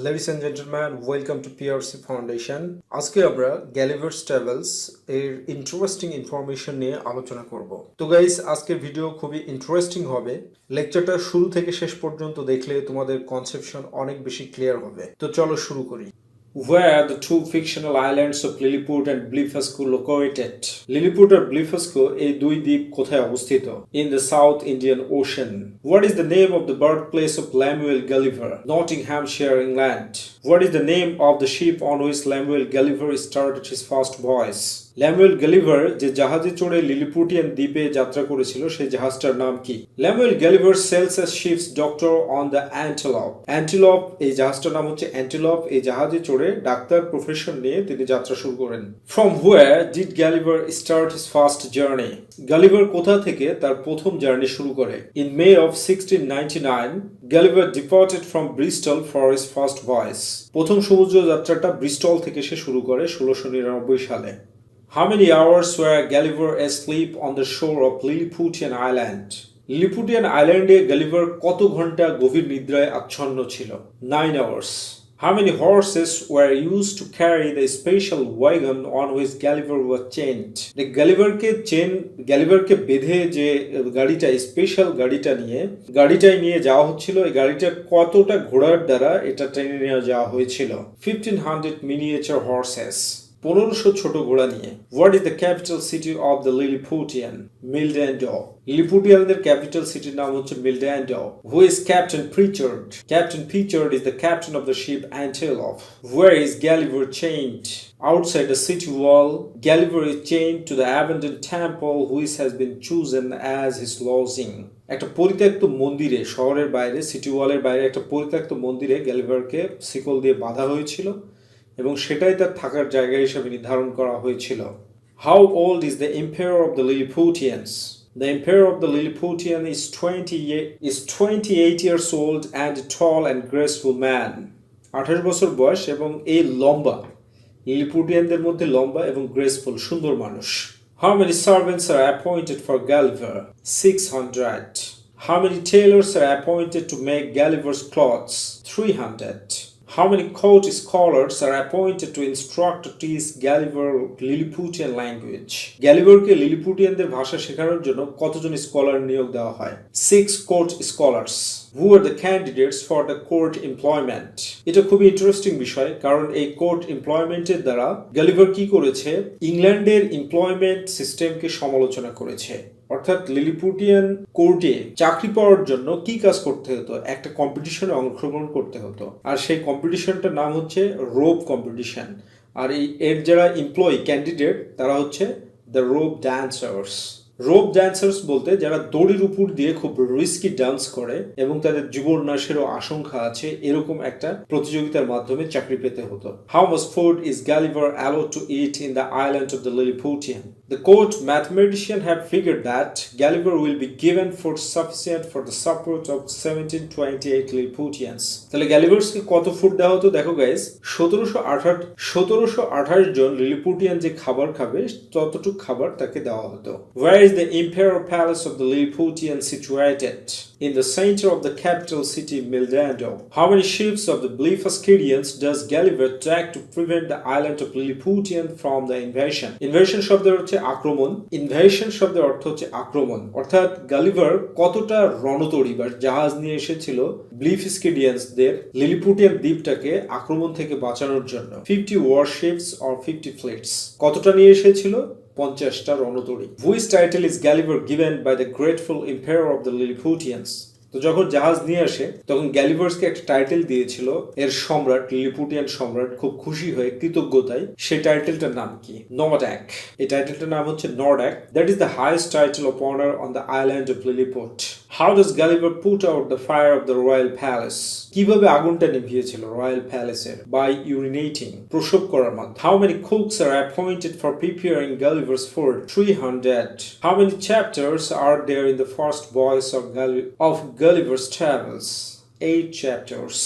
Ladies and gentlemen, welcome to PRC Foundation. আজকে আমরা Gulliver's Travels এর ইন্টারেস্টিং ইনফরমেশন নিয়ে আলোচনা করব। তো গাইস, আজকের ভিডিও খুবই ইন্টারেস্টিং হবে। লেকচারটা শুরু থেকে শেষ পর্যন্ত দেখলে তোমাদের কনসেপশন অনেক বেশি ক্লিয়ার হবে। তো চলো শুরু করি। Where the two fictional islands of Lilliput and Blefuscu located? Lilliput R Blefuscu এই দুই দ্বীপ কোথায় অবস্থিত? In the South Indian Ocean. What is the name of the birthplace of Lemuel Gulliver? Nottinghamshire, England. What is the name of the ship on which Lemuel Gulliver started his first voyage? Lemuel Gulliver যে জাহাজে চড়ে Lilliputian দ্বীপে যাত্রা করেছিল সেই জাহাজটার নাম কি? Lemuel Gulliver sails as ship's doctor on the Antelope. Antelope এই জাহাজটার নাম হচ্ছে অ্যান্টিলপ। এই জাহাজে চড়ে ডাক্তার প্রফেশন নিয়ে তিনি যাত্রা শুরু করেন। From where did Gulliver start his first journey? Gulliver কোথা থেকে তার প্রথম জার্নি শুরু করে? In May of 1699 Gulliver departed from Bristol for his first voice. প্রথম সমুদ্র যাত্রাটা ব্রিস্টল থেকে সে শুরু করে 1699 সালে। How many hours were Gulliver asleep on the shore of Lilliputian Island? Lilliputian আইল্যান্ডে গ্যালিভার কত ঘন্টা গভীর নিদ্রায় আচ্ছন্ন ছিল? 9 hours. How many horses were used to carry the special wagon on which Gulliver was chained? গ্যালিভারকে বেঁধে যে গাড়িটা স্পেশাল গাড়িটাই নিয়ে যাওয়া হচ্ছিল, এই গাড়িটা কতটা ঘোড়ার দ্বারা এটা টেনে নিয়ে যাওয়া হয়েছিল? 1500 miniature horses. 1500 ছোট ঘোড়া নিয়ে। What is the capital city of the Lilliputian? Mildendo. লিলিপুটিয়ানদের ক্যাপিটাল সিটির নাম হচ্ছে মিলড্যান্ডো। Who is Captain Pritchard? Captain Pritchard is the captain of the ship Antelope. Where is Gulliver chained? Outside the city wall, Gulliver is chained to the abandoned temple which has been chosen as his lodging. একটা পরিত্যক্ত মন্দিরে, শহরের বাইরে, city ওয়ালের বাইরে একটা পরিত্যক্ত মন্দিরে গ্যালিভারকে শিকল দিয়ে বাঁধা হয়েছিল এবং সেটাই তার থাকার জায়গা হিসেবে নির্ধারণ করা হয়েছিল। How old is the emperor of the Lilliputians? The emperor of the Lilliputian is 28 years old and a tall and graceful man. 28 বছর বয়স এবং এই লম্বা, লিলিপুটিয়ানদের মধ্যে লম্বা এবং গ্রেসফুল, সুন্দর মানুষ। How many servants are appointed for Gulliver? 600. How many tailors are appointed to make Gulliver's clothes? 300. How many court scholars are appointed to instruct to teach Gulliver Lilliputian language? গ্যালিভারকে লিলিপুটিয়ানদের ভাষা শেখানোর জন্য কতজন স্কলার নিয়োগ দেওয়া হয়? 6 court scholars. Who are the candidates for the court employment? এটা খুবই interesting বিষয়, কারণ এই কোর্ট এমপ্লয়মেন্টের দ্বারা গ্যালিভার কি করেছে? ইংল্যান্ডের এমপ্লয়মেন্ট সিস্টেমকে সমালোচনা করেছে। অর্থাৎ লিলিপুটিয়ান কোর্টে চাকরি পাওয়ার জন্য কি কাজ করতে হতো? একটা কম্পিটিশনে অংশগ্রহণ করতে হতো, আর সেই কম্পিটিশনটার নাম হচ্ছে রোপ কম্পিটিশন। আর এর যারা এমপ্লয়ি ক্যান্ডিডেট তারা হচ্ছে দ্য রোপ ড্যান্সার্স। রোপ ড্যান্সার্স বলতে যারা দড়ির উপর দিয়ে খুব রিস্কি ডান্স করে এবং তাদের জীবন নাশেরও আশঙ্কা আছে, এরকম একটা প্রতিযোগিতার মাধ্যমে চাকরি পেতে হতো। How much food is Gulliver allowed to eat in the island of the Lilliputian? The court mathematician had figured that Gulliver will be given food sufficient for the support of 1728 Lilliputians. তাহলে গ্যালিভার্সকে কত food দেওয়া হতো? দেখো guys, 1728 জন Lilliputian যে খাবার খাবে ততটুকু খাবার তাকে দেওয়া হতো। Where is the imperial palace of the Lilliputians situated? In the center of the capital city Mildendo. How many ships of the Blefuscians does Gulliver take to prevent the island of Lilliputian from the invasion? Invasion শব্দের হচ্ছে আক্রমণ, invasion শব্দের অর্থ হচ্ছে আক্রমণ। অর্থাৎ Gulliver কতটা রণতরী বা জাহাজ নিয়ে এসেছিল ব্লিফস্কিডিয়ানসদের লিলিপুটিয়ান দ্বীপটাকে আক্রমণ থেকে বাঁচানোর জন্য? 50 warships or 50 fleets. কতটা নিয়ে এসেছিল? 50টা রণতরী। Which title is Gulliver given by the grateful emperor of the Lilliputians? তো যখন জাহাজ নিয়ে আসে তখন গ্যালিভার্সকে একটা টাইটেল দিয়েছিল এর সম্রাট, লিলিপুটিয়ান সম্রাট খুব খুশি হয়ে কৃতজ্ঞতায়। সেই টাইটেলটার নাম কি? নর্ড্যাক। এই টাইটেলটার নাম হচ্ছে Nardac. That is the highest title of honour on the island of Lilliput. How does Gulliver put out the fire of the royal palace? কিভাবে আগুনটা নিভিয়েছিল রয়্যাল প্যালেসের? By urinating, প্রসব করার মাধ্যমে। How many cooks are appointed for preparing Gulliver's food? 300. How many chapters are there in the first voyage of Gulliver's Travels? 8 chapters.